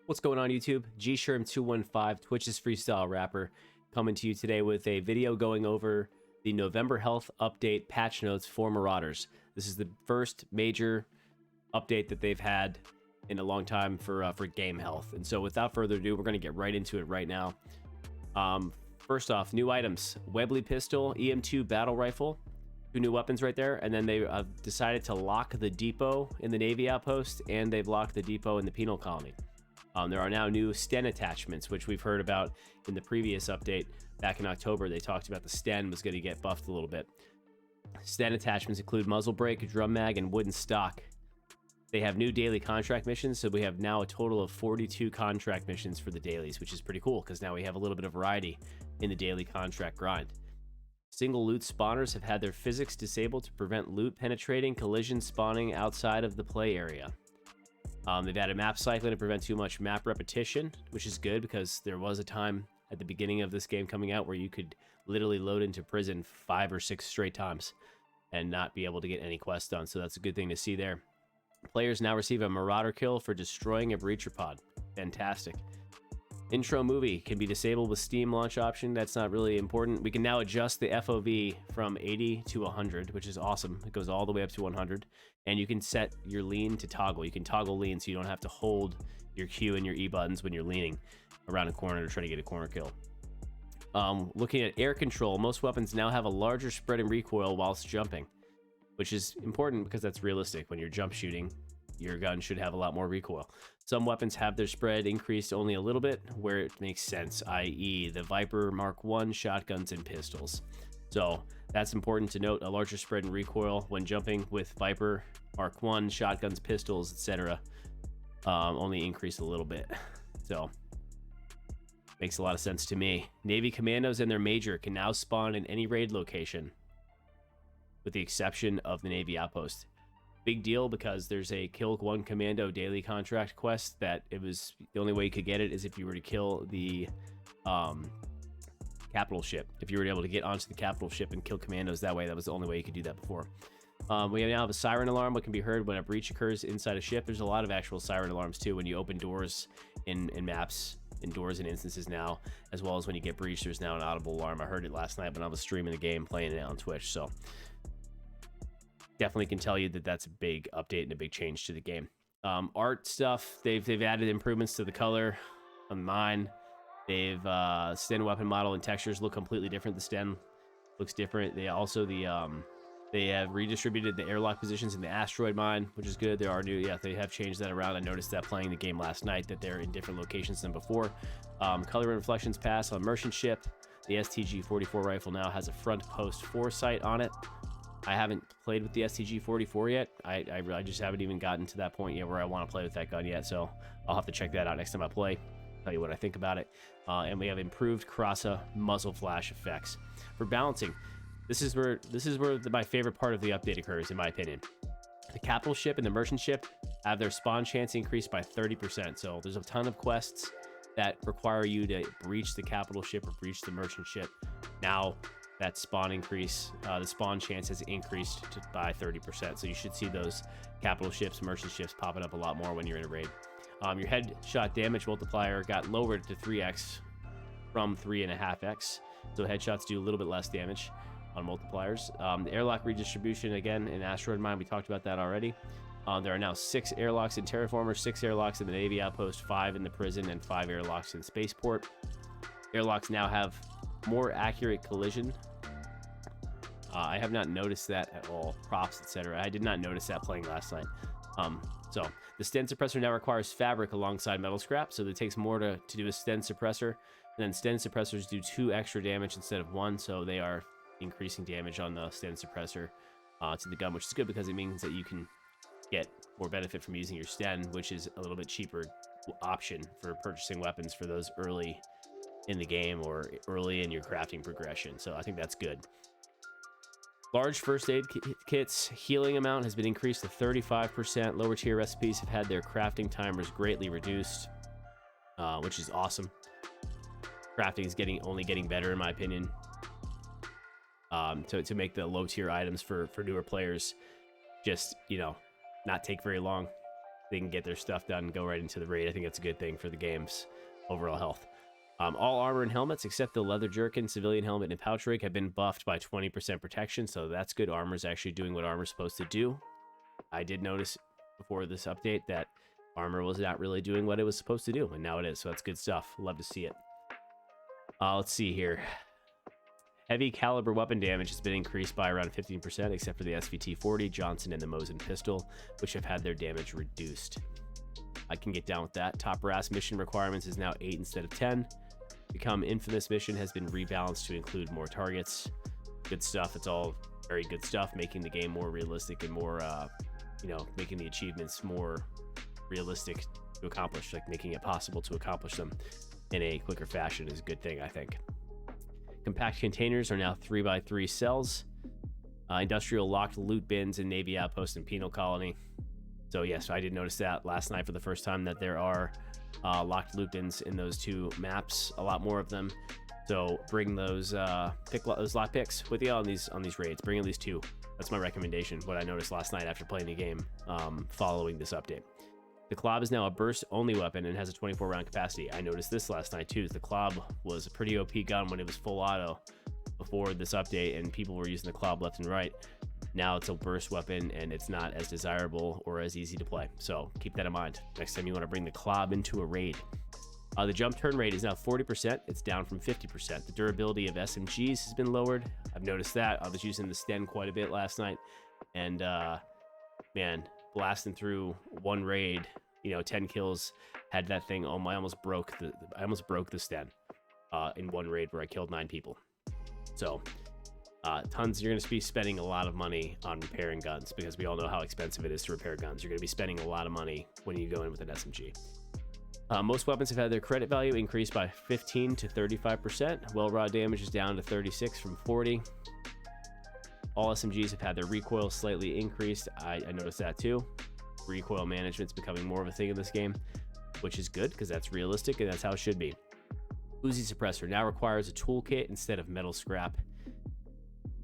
What's going on YouTube? GSherm215, Twitch's freestyle rapper, coming to you today with a video going over the November health update patch notes for Marauders. This is the first major update that they've had in a long time for game health. And so without further ado, we're going to get right into it right now. First off, new items: Webley pistol, EM2 battle rifle, 2 new weapons right there. And then they decided to lock the depot in the Navy outpost, and they've locked the depot in the penal colony. There are now new Sten attachments, which we've heard about in the previous update. Back in October, they talked about the Sten was going to get buffed a little bit. Sten attachments include muzzle brake, drum mag, and wooden stock. They have new daily contract missions, so we have now a total of 42 contract missions for the dailies, which is pretty cool because now we have a little bit of variety in the daily contract grind. Single loot spawners have had their physics disabled to prevent loot penetrating collision spawning outside of the play area. They've added map cycling to prevent too much map repetition, which is good because there was a time at the beginning of this game coming out where you could literally load into prison 5 or 6 straight times and not be able to get any quests done. So that's a good thing to see there. Players now receive a Marauder kill for destroying a breacher pod. Fantastic. Intro movie can be disabled with Steam launch option. That's not really important. We can now adjust the FOV from 80 to 100, which is awesome. It goes all the way up to 100. And you can set your lean to toggle. You can toggle lean so you don't have to hold your Q and your E buttons when you're leaning around a corner to try to get a corner kill. Looking at air control, most weapons now have a larger spread and recoil whilst jumping, which is important because that's realistic. When you're jump shooting, your gun should have a lot more recoil. Some weapons have their spread increased only a little bit where it makes sense, i.e. the Viper Mark 1 shotguns and pistols. So that's important to note. A larger spread and recoil when jumping with Viper Mark 1 shotguns, pistols, etc. Only increase a little bit. So makes a lot of sense to me. Navy commandos and their major can now spawn in any raid location with the exception of the Navy outpost. Big deal because there's a kill 1 commando daily contract quest that it was the only way you could get it is if you were to kill the capital ship. If you were able to get onto the capital ship and kill commandos that way, that was the only way you could do that before. We now have a siren alarm, what can be heard when a breach occurs inside a ship. There's a lot of actual siren alarms too when you open doors in maps, in doors and instances now, as well as when you get breached. There's now an audible alarm. I heard it last night when I was streaming the game, playing it on Twitch. So definitely can tell you that that's a big update and a big change to the game. Art stuff, they've added improvements to the color on mine. They've Sten weapon model and textures look completely different. The Sten looks different. They also they have redistributed the airlock positions in the asteroid mine, which is good. There are new, they have changed that around. I noticed that playing the game last night that they're in different locations than before. Color and reflections pass on merchant ship. The STG-44 rifle now has a front post foresight on it. I haven't played with the STG-44 yet. I just haven't even gotten to that point yet where I want to play with that gun yet. So I'll have to check that out next time I play. Tell you what I think about it. And we have improved Krasa muzzle flash effects. For balancing, this is where my favorite part of the update occurs, in my opinion. The capital ship and the merchant ship have their spawn chance increased by 30%. So there's a ton of quests that require you to breach the capital ship or breach the merchant ship. Now that spawn increase, the spawn chance has increased by 30%. So you should see those capital ships, merchant ships popping up a lot more when you're in a raid. Your headshot damage multiplier got lowered to 3x from 3.5x. So headshots do a little bit less damage on multipliers. The airlock redistribution, again, in Asteroid Mine, we talked about that already. There are now 6 airlocks in Terraformer, 6 airlocks in the Navy outpost, 5 in the prison, and 5 airlocks in Spaceport. Airlocks now have more accurate collision. I have not noticed that at all. Props, etc. I did not notice that playing last night. So the Sten suppressor now requires fabric alongside metal scrap, so it takes more to do a Sten suppressor. And then Sten suppressors do 2 extra damage instead of 1, so they are increasing damage on the Sten suppressor to the gun, which is good because it means that you can get more benefit from using your Sten, which is a little bit cheaper option for purchasing weapons for those early in the game or early in your crafting progression. So I think that's good. Large first aid kits healing amount has been increased to 35%. Lower tier recipes have had their crafting timers greatly reduced, which is awesome. Crafting is only getting better in my opinion. To make the low tier items for newer players just, not take very long. they can get their stuff done and go right into the raid. I think that's a good thing for the game's overall health. All armor and helmets except the leather jerkin, civilian helmet, and pouch rig have been buffed by 20% protection, so that's good. Armor's actually doing what armor's supposed to do. I did notice before this update that armor was not really doing what it was supposed to do, and now it is, so that's good stuff. Love to see it. Let's see here. Heavy caliber weapon damage has been increased by around 15%, except for the SVT-40, Johnson, and the Mosin pistol, which have had their damage reduced. I can get down with that. Top brass mission requirements is now 8 instead of 10. Become Infamous mission has been rebalanced to include more targets. Good stuff. It's all very good stuff, making the game more realistic and more, making the achievements more realistic to accomplish, like making it possible to accomplish them in a quicker fashion is a good thing, I think. Compact containers are now 3x3 cells. Industrial locked loot bins in Navy Outpost and Penal Colony. So yes, I did notice that last night for the first time that there are locked loot bins in those two maps, a lot more of them. So bring those those lock picks with you on these raids. Bring at least 2. That's my recommendation. What I noticed last night after playing the game following this update. The Klob is now a burst-only weapon and has a 24-round capacity. I noticed this last night too. The Klob was a pretty OP gun when it was full auto before this update, and people were using the Klob left and right. Now it's a burst weapon, and it's not as desirable or as easy to play. So keep that in mind next time you want to bring the Klob into a raid. The jump turn rate is now 40%. It's down from 50%. The durability of SMGs has been lowered. I've noticed that. I was using the Sten quite a bit last night, and man, blasting through one raid, 10 kills, had that thing. Oh my! I almost broke the Sten in one raid where I killed 9 people. So you're going to be spending a lot of money on repairing guns, because we all know how expensive it is to repair guns. You're going to be spending a lot of money when you go in with an SMG. Most weapons have had their credit value increased by 15 to 35%. Well rod damage is down to 36 from 40. All SMGs have had their recoil slightly increased. I noticed that too. Recoil management's becoming more of a thing in this game, which is good because that's realistic and that's how it should be. Uzi suppressor now requires a toolkit instead of metal scrap.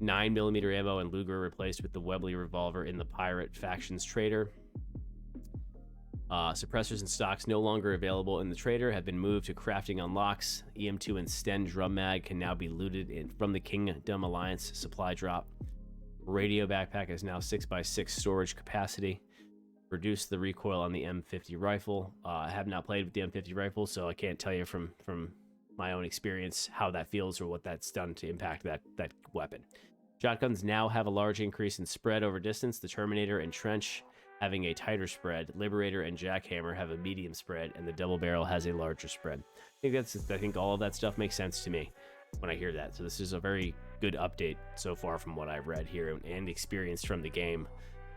9mm ammo and Luger replaced with the Webley revolver in the Pirate Factions Trader. Suppressors and stocks no longer available in the Trader have been moved to crafting unlocks. EM2 and Sten drum mag can now be looted from the Kingdom Alliance supply drop. Radio backpack is now 6x6 storage capacity. Reduce the recoil on the M50 rifle. I have not played with the M50 rifle, so I can't tell you from my own experience how that feels or what that's done to impact that weapon. Shotguns now have a large increase in spread over distance. The Terminator and Trench having a tighter spread. Liberator and Jackhammer have a medium spread, and the double barrel has a larger spread. I think all of that stuff makes sense to me when I hear that. So this is a very good update so far from what I've read here and experienced from the game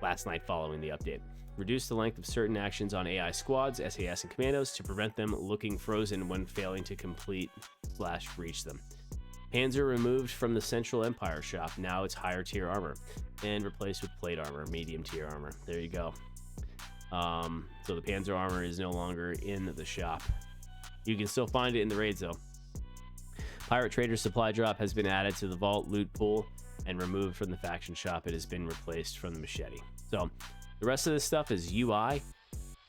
last night following the update. Reduce the length of certain actions on AI squads, SAS, and commandos to prevent them looking frozen when failing to complete/reach them. Panzer removed from the Central Empire shop. Now it's higher tier armor and replaced with plate armor, medium tier armor. There you go. So the Panzer armor is no longer in the shop. You can still find it in the raids though. Pirate Trader supply drop has been added to the vault loot pool and removed from the faction shop. It has been replaced from the machete. So the rest of this stuff is UI.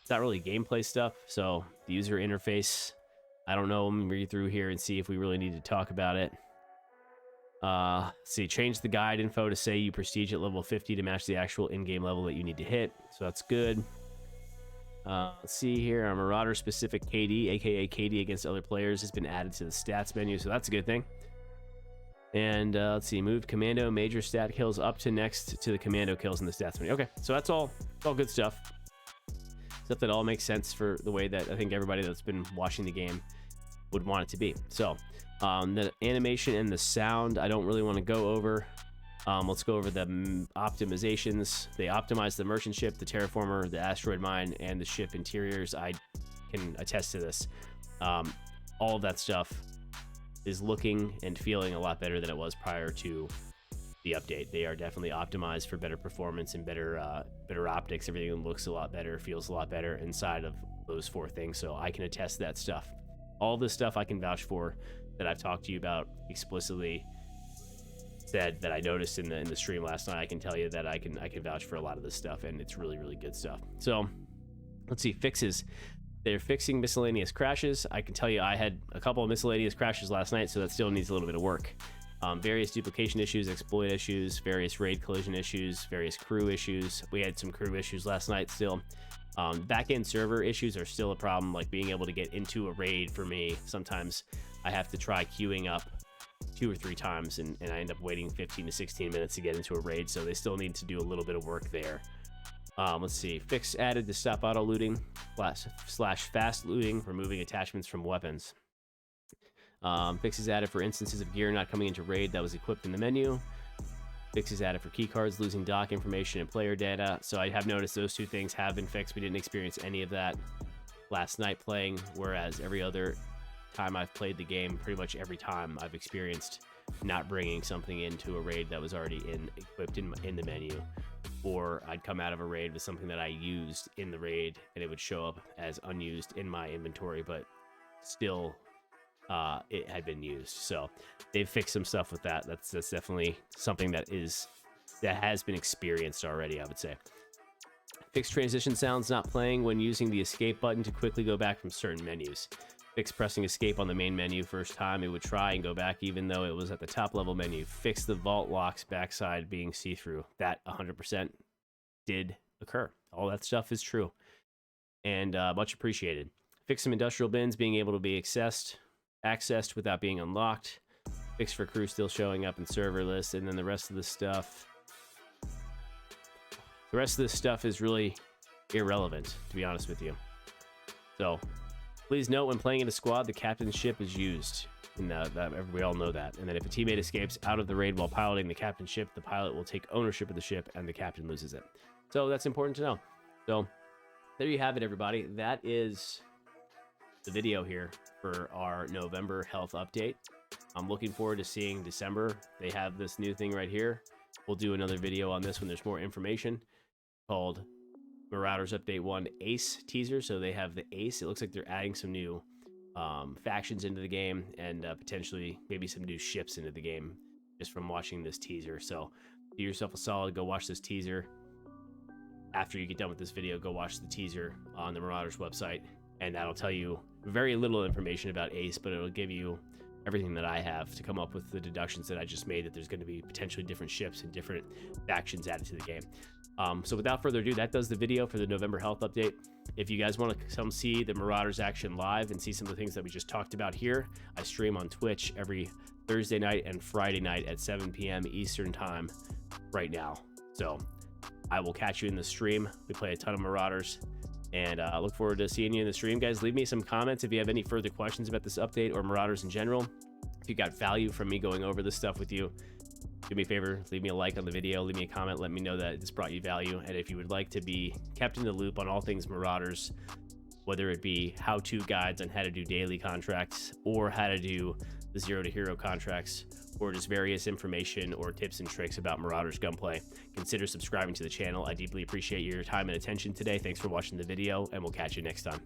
It's not really gameplay stuff. So the user interface, I don't know. I'm gonna read through here and see if we really need to talk about it. See, change the guide info to say you prestige at level 50 to match the actual in-game level that you need to hit. So that's good. Let's see here. Our Marauder specific KD, aka KD against other players, has been added to the stats menu, so that's a good thing. And let's see, move commando major stat kills up to next to the commando kills in the stats menu. Okay, so that's all good stuff. Stuff that all makes sense for the way that I think everybody that's been watching the game would want it to be. So the animation and the sound I don't really want to go over. Let's go over the optimizations. They optimize the merchant ship, the terraformer, the asteroid mine, and the ship interiors. I can attest to this. All of that stuff is looking and feeling a lot better than it was prior to the update. They are definitely optimized for better performance and better optics. Everything looks a lot better, feels a lot better inside of those 4 things. So I can attest to that stuff. All this stuff I can vouch for that I've talked to you about explicitly. Said that I noticed in the stream last night. I can tell you that I can vouch for a lot of this stuff, and it's really, really good stuff. So Let's see, fixes. They're fixing miscellaneous crashes. I can tell you I had a couple of miscellaneous crashes last night, so that still needs a little bit of work. Various duplication issues, exploit issues, various raid collision issues, various crew issues. We had some crew issues last night still. Back-end server issues are still a problem, like being able to get into a raid for me. Sometimes I have to try queuing up 2 or 3 times, and I end up waiting 15 to 16 minutes to get into a raid, so they still need to do a little bit of work there. Let's see. Fix added to stop auto looting slash fast looting, removing attachments from weapons. Fixes added for instances of gear not coming into raid that was equipped in the menu. Fixes added for keycards losing dock information and player data. So I have noticed those 2 things have been fixed. We didn't experience any of that last night playing, whereas every other time I've played the game, pretty much every time I've experienced not bringing something into a raid that was already equipped in the menu, or I'd come out of a raid with something that I used in the raid and it would show up as unused in my inventory, but still it had been used. So they've fixed some stuff with that. That's definitely something that has been experienced already, I would say. Fixed transition sounds not playing when using the escape button to quickly go back from certain menus. Fix pressing escape on the main menu first time, it would try and go back even though it was at the top level menu. Fix the vault locks backside being see-through. That 100% did occur. All that stuff is true and much appreciated. Fix some industrial bins being able to be accessed without being unlocked. Fix for crew still showing up in server lists, and then the rest of this stuff is really irrelevant, to be honest with you. So please note, when playing in a squad, the captain's ship is used. And we all know that. And then if a teammate escapes out of the raid while piloting the captain's ship, the pilot will take ownership of the ship and the captain loses it. So that's important to know. So there you have it, everybody. That is the video here for our November health update. I'm looking forward to seeing December. They have this new thing right here. We'll do another video on this when there's more information, called Marauders Update 1 Ace teaser. So they have the Ace. It looks like they're adding some new factions into the game, and potentially maybe some new ships into the game just from watching this teaser. So do yourself a solid, go watch this teaser. After you get done with this video, go watch the teaser on the Marauders website, and that'll tell you very little information about Ace, but it'll give you everything that I have to come up with the deductions that I just made, that there's going to be potentially different ships and different factions added to the game. So without further ado, that does the video for the November health update. If you guys want to come see the Marauders action live and see some of the things that we just talked about here, I stream on Twitch every Thursday night and Friday night at 7 p.m. Eastern time right now. So I will catch you in the stream. We play a ton of Marauders, and I look forward to seeing you in the stream. Guys, leave me some comments if you have any further questions about this update or Marauders in general. If you got value from me going over this stuff with you, do me a favor, leave me a like on the video, leave me a comment, let me know that this brought you value. And if you would like to be kept in the loop on all things Marauders, whether it be how-to guides on how to do daily contracts, or how to do the 0 to hero contracts, or just various information or tips and tricks about Marauders gunplay, consider subscribing to the channel. I deeply appreciate your time and attention today. Thanks for watching the video, and we'll catch you next time.